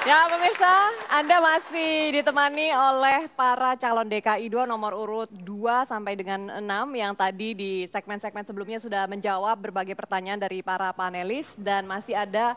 Ya pemirsa, Anda masih ditemani oleh para calon DKI 2 nomor urut 2 sampai dengan 6 yang tadi di segmen-segmen sebelumnya sudah menjawab berbagai pertanyaan dari para panelis dan masih ada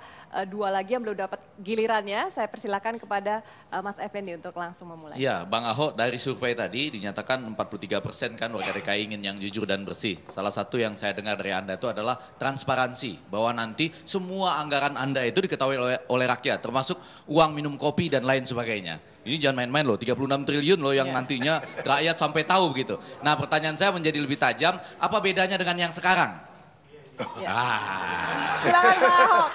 dua lagi yang belum dapat gilirannya. Saya persilakan kepada Mas Effendi untuk langsung memulai. Ya, Bang Ahok dari survei tadi dinyatakan 43% kan warga DKI ingin yang jujur dan bersih. Salah satu yang saya dengar dari Anda itu adalah transparansi, bahwa nanti semua anggaran Anda itu diketahui oleh rakyat, termasuk uang minum kopi dan lain sebagainya. Ini jangan main-main loh, 36 triliun loh yang nantinya rakyat sampai tahu begitu. Nah pertanyaan saya menjadi lebih tajam, apa bedanya dengan yang sekarang? Silakan Pak Ahok.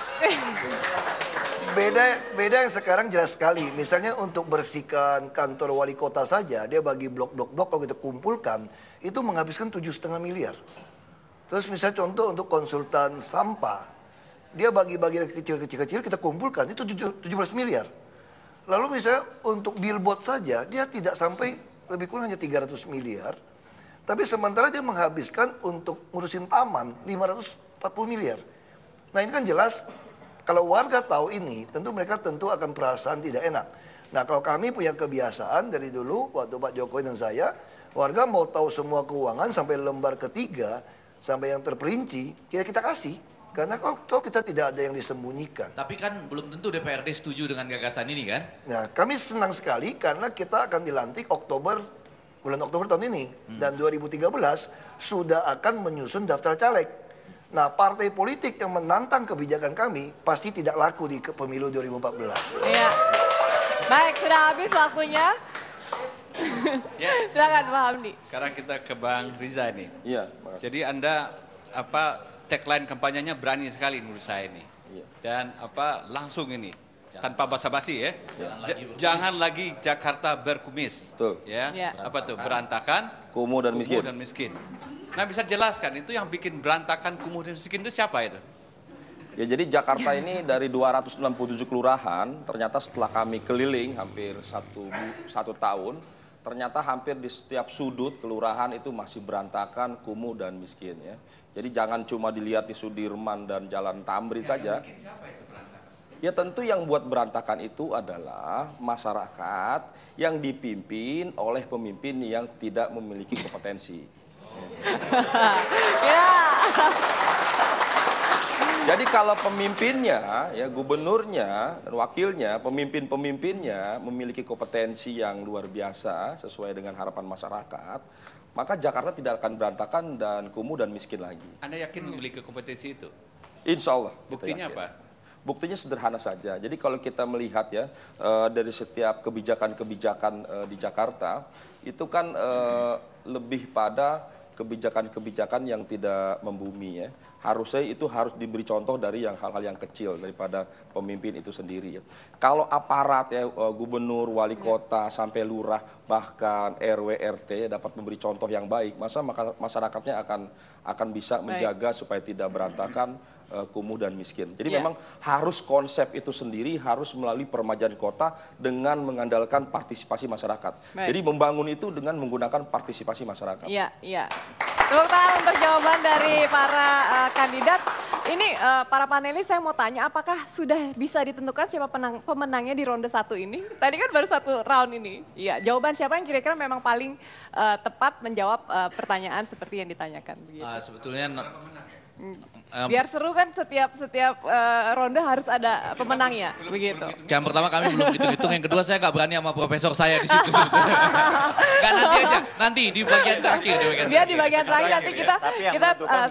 Beda yang sekarang jelas sekali. Misalnya untuk bersihkan kantor wali kota saja, dia bagi blok-blok kalau kita kumpulkan, itu menghabiskan 7,5 miliar. Terus misalnya contoh untuk konsultan sampah, dia bagi-bagi kecil-kecil kita kumpulkan, itu 17 miliar. Lalu misalnya untuk billboard saja, dia tidak sampai lebih kurang hanya 300 miliar. Tapi sementara dia menghabiskan untuk ngurusin taman 540 miliar. Nah ini kan jelas, kalau warga tahu ini, tentu mereka akan perasaan tidak enak. Nah kalau kami punya kebiasaan dari dulu, waktu Pak Jokowi dan saya, warga mau tahu semua keuangan sampai lembar ketiga, sampai yang terperinci, kita kasih. Karena kalau kita tidak ada yang disembunyikan. Tapi kan belum tentu DPRD setuju dengan gagasan ini kan? Nah kami senang sekali karena kita akan dilantik bulan Oktober tahun ini. Dan 2013 sudah akan menyusun daftar caleg. Nah, partai politik yang menantang kebijakan kami pasti tidak laku di pemilu 2014. Iya. Baik, sudah habis waktunya. Silakan Pak Hamdi. Sekarang kita ke Bang Riza nih. Iya. Jadi Anda tagline kampanyenya berani sekali menurut saya ini. Iya. Dan langsung ini tanpa basa-basi ya. Jangan lagi Jakarta berkumis. Betul. Ya. Ya. Apa tuh? Berantakan, Kumuh dan miskin. dan miskin. Nah bisa jelaskan itu yang bikin berantakan, kumuh dan miskin itu siapa itu? Ya jadi Jakarta ini dari 267 kelurahan, ternyata setelah kami keliling hampir satu tahun, ternyata hampir di setiap sudut kelurahan itu masih berantakan, kumuh dan miskin ya. Jadi jangan cuma dilihat di Sudirman dan Jalan Tamrin saja. Ya tentu yang buat berantakan itu adalah masyarakat yang dipimpin oleh pemimpin yang tidak memiliki kompetensi. Ya. Jadi kalau pemimpinnya, ya gubernurnya dan wakilnya, pemimpin-pemimpinnya memiliki kompetensi yang luar biasa sesuai dengan harapan masyarakat, maka Jakarta tidak akan berantakan dan kumuh dan miskin lagi. Anda yakin memiliki kompetensi itu? Insya Allah. Buktinya apa? Buktinya sederhana saja. Jadi kalau kita melihat ya dari setiap kebijakan-kebijakan di Jakarta, itu kan lebih pada kebijakan-kebijakan yang tidak membumi ya. Harusnya itu harus diberi contoh dari hal-hal yang kecil daripada pemimpin itu sendiri ya. Kalau aparat ya gubernur, wali kota sampai lurah bahkan RW RT dapat memberi contoh yang baik, maka masyarakatnya akan bisa menjaga supaya tidak berantakan, kumuh dan miskin. Jadi memang harus konsep itu sendiri harus melalui peremajaan kota dengan mengandalkan partisipasi masyarakat. Jadi membangun itu dengan menggunakan partisipasi masyarakat. Iya, iya. Tepuk tangan untuk jawaban dari para kandidat. Ini para panelis saya mau tanya apakah sudah bisa ditentukan siapa pemenangnya di ronde 1 ini? Tadi kan baru 1 round ini. Iya, jawaban siapa yang kira-kira memang paling tepat menjawab pertanyaan seperti yang ditanyakan begitu. Sebetulnya biar seru kan setiap ronde harus ada pemenangnya begitu. yang pertama kami belum hitung-hitung, yang kedua saya nggak berani sama profesor saya di situ. Nggak, nanti aja, nanti di bagian terakhir. Biar di bagian terakhir nanti kita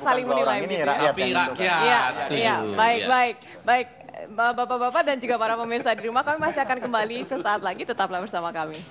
saling menilai. Tapi rakyat, Iya, baik. Bapak-bapak dan juga para pemirsa di rumah, kami masih akan kembali sesaat lagi, tetaplah bersama kami.